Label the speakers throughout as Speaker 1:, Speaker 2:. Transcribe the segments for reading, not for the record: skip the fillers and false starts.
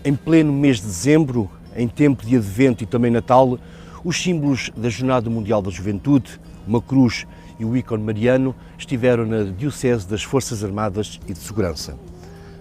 Speaker 1: Em pleno mês de dezembro, em tempo de Advento e também Natal, os símbolos da Jornada Mundial da Juventude, uma cruz e o ícone mariano, estiveram na Diocese das Forças Armadas e de Segurança.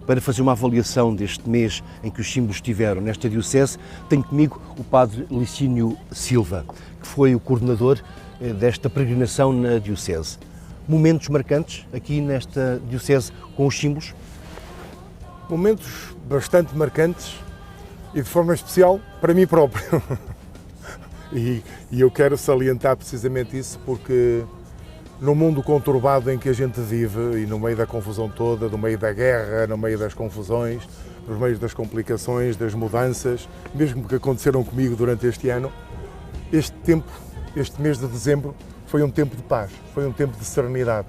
Speaker 1: Para fazer uma avaliação deste mês em que os símbolos estiveram nesta Diocese, tenho comigo o Padre Licínio Silva, que foi o coordenador desta peregrinação na Diocese. Momentos marcantes aqui nesta Diocese com os símbolos?
Speaker 2: Momentos bastante marcantes e de forma especial para mim próprio. E eu quero salientar precisamente isso porque no mundo conturbado em que a gente vive e no meio da confusão toda, no meio da guerra, no meio das confusões, no meio das complicações, das mudanças, mesmo que aconteceram comigo durante este ano, este mês de dezembro foi um tempo de paz, foi um tempo de serenidade.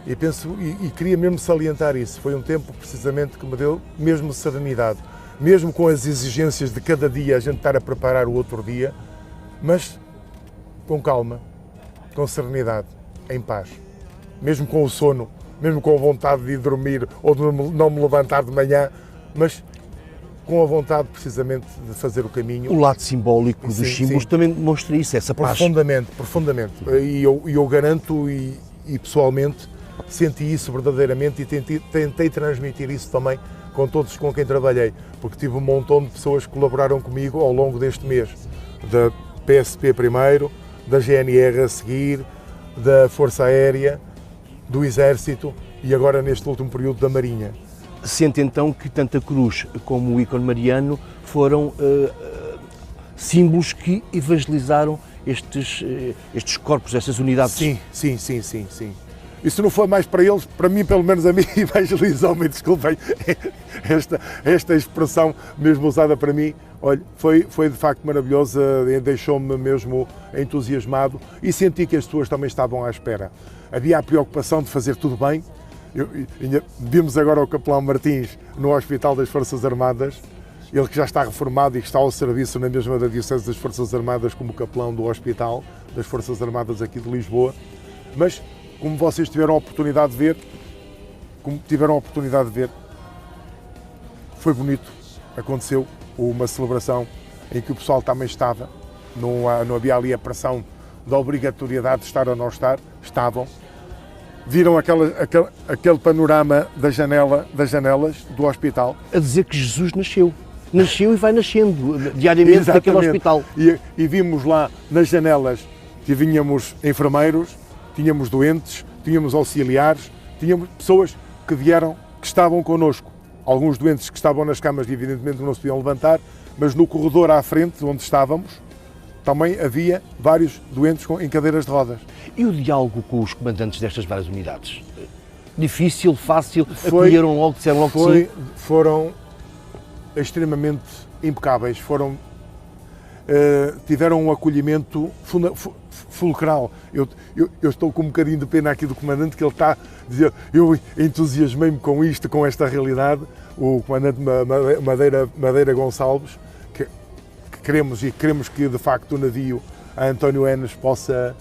Speaker 2: E queria mesmo salientar isso, foi um tempo precisamente que me deu mesmo serenidade, mesmo com as exigências de cada dia a gente estar a preparar o outro dia, mas com calma, com serenidade, em paz. Mesmo com o sono, mesmo com a vontade de ir dormir ou de não me levantar de manhã, mas com a vontade precisamente de fazer o caminho.
Speaker 1: O lado simbólico dos símbolos
Speaker 2: sim.
Speaker 1: Também demonstra isso, essa paz.
Speaker 2: Profundamente. E eu garanto e pessoalmente senti isso verdadeiramente e tentei transmitir isso também com todos com quem trabalhei, porque tive um montão de pessoas que colaboraram comigo ao longo deste mês, da PSP primeiro, da GNR a seguir, da Força Aérea, do Exército e agora neste último período da Marinha.
Speaker 1: Sente então que tanto a cruz como o ícone mariano foram símbolos que evangelizaram estes corpos, estas unidades?
Speaker 2: Sim. Isso não foi mais para eles, para mim, pelo menos a mim, evangelizou-me, desculpem esta expressão mesmo usada para mim. Olha, foi de facto maravilhosa, deixou-me mesmo entusiasmado e senti que as pessoas também estavam à espera. Havia a preocupação de fazer tudo bem. Vimos agora o capelão Martins no Hospital das Forças Armadas, ele que já está reformado e que está ao serviço na mesma da Diocese das Forças Armadas como capelão do Hospital das Forças Armadas aqui de Lisboa, mas como vocês tiveram a oportunidade de ver, foi bonito, aconteceu uma celebração em que o pessoal também estava, não havia ali a pressão da obrigatoriedade de estar ou não estar, estavam, viram aquele panorama das janelas do hospital.
Speaker 1: A dizer que Jesus nasceu e vai nascendo diariamente naquele hospital.
Speaker 2: E vimos lá nas janelas que tínhamos enfermeiros, tínhamos doentes, tínhamos auxiliares, tínhamos pessoas que vieram, que estavam connosco. Alguns doentes que estavam nas camas e evidentemente não se podiam levantar, mas no corredor à frente, onde estávamos, também havia vários doentes em cadeiras de rodas.
Speaker 1: E o diálogo com os comandantes destas várias unidades? Difícil, fácil? Acolheram logo, disseram logo que sim?
Speaker 2: Foram extremamente impecáveis, tiveram um acolhimento fulcral. Eu estou com um bocadinho de pena aqui do comandante, que ele está a dizer, eu entusiasmei-me com isto, com esta realidade, o comandante Madeira Gonçalves, que queremos que de facto o navio a António Enes possa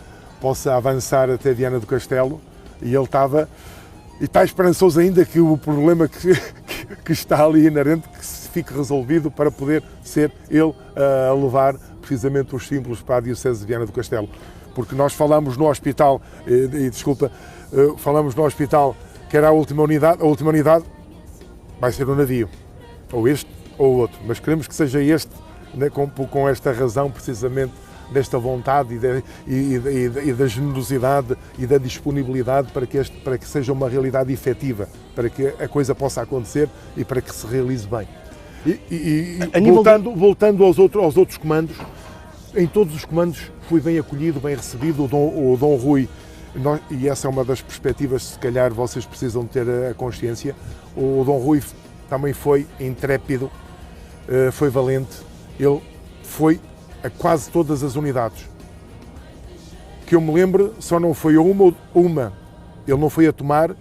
Speaker 2: avançar até Viana do Castelo, e ele está esperançoso ainda que o problema que está ali inerente que se fique resolvido para poder ser ele a levar precisamente os símbolos para a Diocese de Viana do Castelo. Porque nós falamos no hospital, falamos no hospital que era a última unidade vai ser o navio, ou este ou o outro, mas queremos que seja este, né, com esta razão precisamente desta vontade e da generosidade e da disponibilidade para que seja uma realidade efetiva, para que a coisa possa acontecer e para que se realize bem. Voltando aos outros comandos, em todos os comandos fui bem acolhido, bem recebido. O Dom Rui, e essa é uma das perspectivas, se calhar vocês precisam ter a consciência, o Dom Rui também foi intrépido, foi valente, ele foi a quase todas as unidades. Que eu me lembro, só não foi uma. Ele não foi a tomar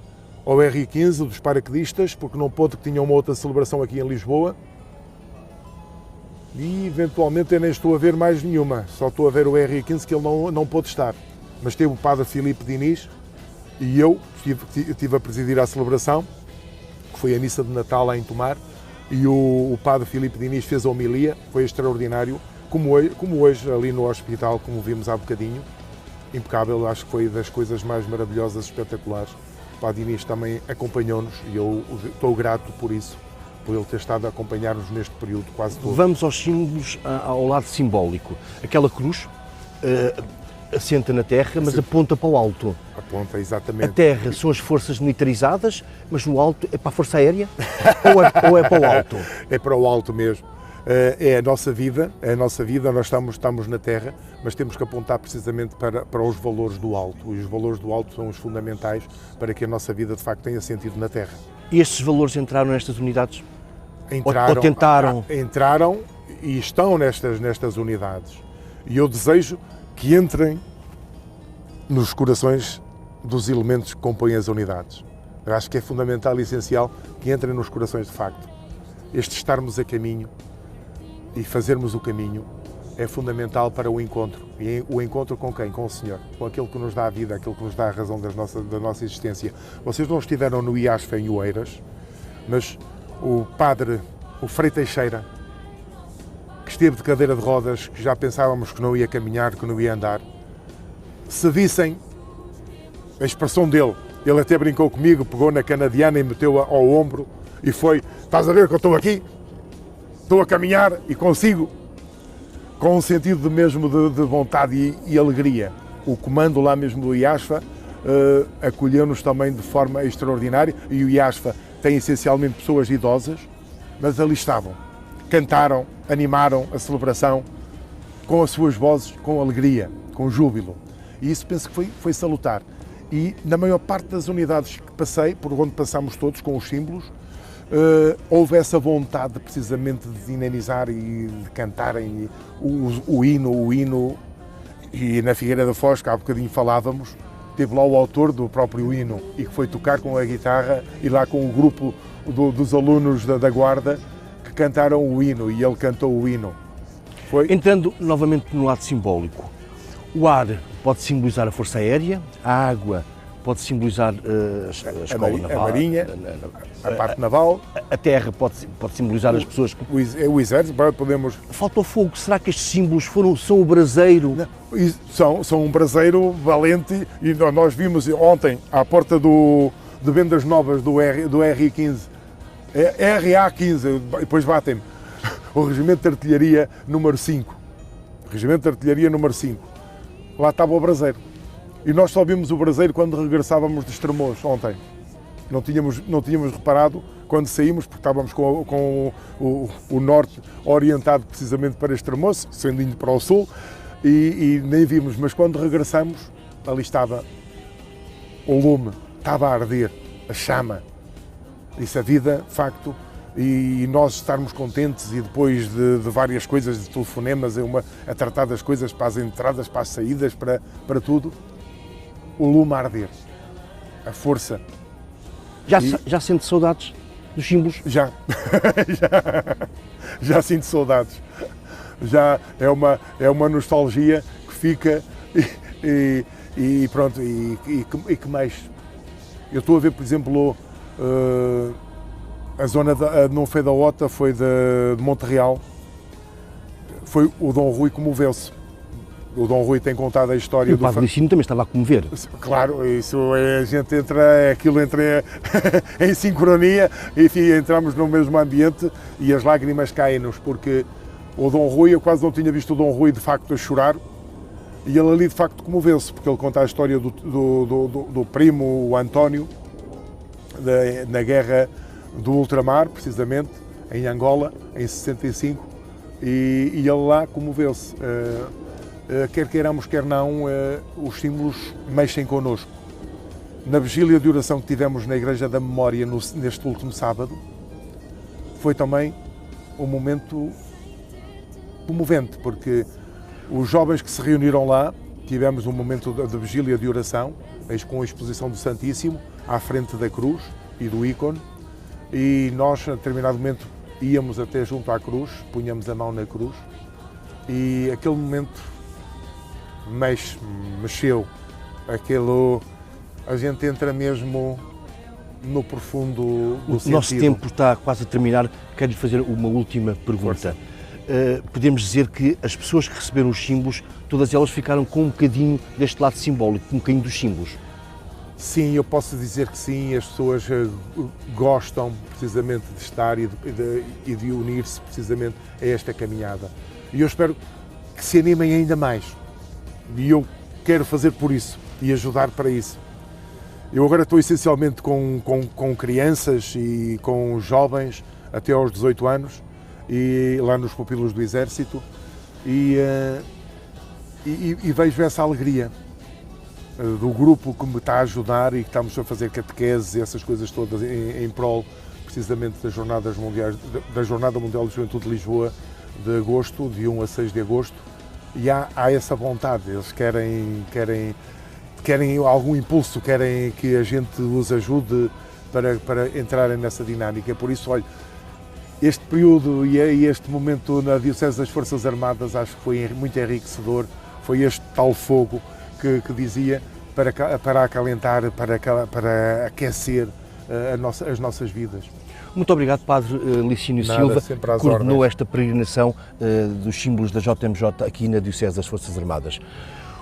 Speaker 2: ao R15 dos paraquedistas, porque não pôde, que tinha uma outra celebração aqui em Lisboa. E eventualmente eu nem estou a ver mais nenhuma, só estou a ver o R15 que ele não pôde estar. Mas teve o padre Filipe Diniz e eu estive a presidir a celebração, que foi a missa de Natal lá em Tomar, e o padre Filipe Diniz fez a homilia, foi extraordinário, como hoje ali no hospital, como vimos há bocadinho, impecável, acho que foi das coisas mais maravilhosas, espetaculares. O padre Diniz também acompanhou-nos e eu estou grato por isso, por ele ter estado a acompanhar-nos neste período quase todo.
Speaker 1: Vamos aos símbolos, ao lado simbólico. Aquela cruz assenta na terra, mas aponta para o alto.
Speaker 2: Aponta, exatamente.
Speaker 1: A terra são as forças militarizadas, mas no alto é para a Força Aérea ou é para o alto?
Speaker 2: É para o alto mesmo. É a nossa vida, nós estamos na terra, mas temos que apontar precisamente para os valores do alto. E os valores do alto são os fundamentais para que a nossa vida de facto tenha sentido na terra.
Speaker 1: E estes valores entraram nestas unidades?
Speaker 2: Entraram,
Speaker 1: ou tentaram?
Speaker 2: Entraram e estão nestas unidades. E eu desejo que entrem nos corações dos elementos que compõem as unidades. Eu acho que é fundamental e essencial que entrem nos corações de facto. Este estarmos a caminho e fazermos o caminho é fundamental para o encontro. E o encontro com quem? Com o Senhor. Com aquele que nos dá a vida, aquele que nos dá a razão da nossa existência. Vocês não estiveram no IASF em Oeiras, mas o padre, o Frei Teixeira, que esteve de cadeira de rodas, que já pensávamos que não ia caminhar, que não ia andar, se vissem a expressão dele, ele até brincou comigo, pegou na canadiana e meteu ao ombro e foi, estás a ver que eu estou aqui? Estou a caminhar e consigo, com um sentido mesmo de vontade e alegria. O comando lá mesmo do IASFA acolheu-nos também de forma extraordinária e o IASFA tem essencialmente pessoas idosas, mas ali estavam, cantaram, animaram a celebração com as suas vozes, com alegria, com júbilo. E isso penso que foi salutar. E na maior parte das unidades que passei, por onde passamos todos com os símbolos, houve essa vontade precisamente de dinamizar e de cantarem o hino, e na Figueira da Foz, que há bocadinho falávamos, teve lá o autor do próprio hino e que foi tocar com a guitarra e lá com o grupo dos alunos da Guarda que cantaram o hino e ele cantou o hino.
Speaker 1: Entrando novamente no lado simbólico, o ar pode simbolizar a Força Aérea, a água pode simbolizar a escola naval,
Speaker 2: a marinha, a parte naval,
Speaker 1: a terra pode simbolizar as pessoas.
Speaker 2: O exército, podemos...
Speaker 1: Falta o fogo, será que estes símbolos são o braseiro?
Speaker 2: Não, são um braseiro valente e nós vimos ontem à porta de vendas novas do RI15, RA15, depois batem-me, o Regimento de Artilharia número 5, Regimento de Artilharia número 5, lá estava o braseiro. E nós só vimos o braseiro quando regressávamos de Estremoz ontem. Não tínhamos reparado quando saímos, porque estávamos com o norte orientado precisamente para Estremoz, sendo indo para o sul, e nem vimos. Mas quando regressamos, ali estava o lume, estava a arder, a chama. Isso, a vida, de facto, e nós estarmos contentes e depois de várias coisas, de telefonemas, a tratar das coisas para as entradas, para as saídas, para tudo, o lume a arder, a força.
Speaker 1: Já sente saudades dos símbolos?
Speaker 2: Já. Já sinto saudades. Já é uma nostalgia que fica e pronto, e que mais? Eu estou a ver, por exemplo, a zona não foi da OTA, foi de Monte Real. Foi o Dom Rui comoveu-se. O Dom Rui tem contado a história do...
Speaker 1: O Padre Licínio também estava a comover.
Speaker 2: Claro, isso a gente aquilo entra em sincronia, enfim, entramos no mesmo ambiente e as lágrimas caem-nos, porque o Dom Rui, eu quase não tinha visto o Dom Rui de facto a chorar, e ele ali de facto comoveu-se, porque ele conta a história do primo, o António, na guerra do ultramar, precisamente, em Angola, em 65, e ele lá comoveu-se. Quer queiramos, quer não, os símbolos mexem connosco. Na vigília de oração que tivemos na Igreja da Memória neste último sábado, foi também um momento comovente, porque os jovens que se reuniram lá, tivemos um momento de vigília de oração, com a exposição do Santíssimo, à frente da cruz e do ícone, e nós, a determinado momento, íamos até junto à cruz, punhamos a mão na cruz, e aquele momento mexeu, a gente entra mesmo no profundo
Speaker 1: O
Speaker 2: sentido.
Speaker 1: nosso tempo está quase a terminar. Quero-lhe fazer uma última pergunta. Podemos dizer que as pessoas que receberam os símbolos, todas elas ficaram com um bocadinho deste lado simbólico, um bocadinho dos símbolos.
Speaker 2: Sim, eu posso dizer que sim, as pessoas gostam precisamente de estar e de unir-se precisamente a esta caminhada. E eu espero que se animem ainda mais. E eu quero fazer por isso e ajudar para isso. Eu agora estou essencialmente com crianças e com jovens até aos 18 anos, e lá nos pupilos do Exército, e vejo essa alegria do grupo que me está a ajudar e que estamos a fazer catequeses e essas coisas todas em prol precisamente das Jornadas Mundiais, da Jornada Mundial de Juventude de Lisboa, de agosto, de 1 a 6 de agosto, e há essa vontade, eles querem algum impulso, querem que a gente os ajude para entrarem nessa dinâmica. Por isso, olha, este período e este momento na Diocese das Forças Armadas acho que foi muito enriquecedor, foi este tal fogo que dizia, para acalentar, para aquecer as nossas vidas.
Speaker 1: Muito obrigado, Padre Licínio Silva, que coordenou
Speaker 2: ordens.
Speaker 1: esta peregrinação dos símbolos da JMJ aqui na Diocese das Forças Armadas.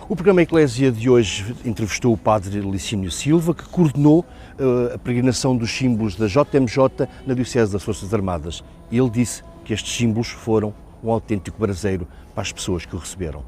Speaker 1: O programa Eclésia de hoje entrevistou o Padre Licínio Silva, que coordenou a peregrinação dos símbolos da JMJ na Diocese das Forças Armadas. Ele disse que estes símbolos foram um autêntico braseiro para as pessoas que o receberam.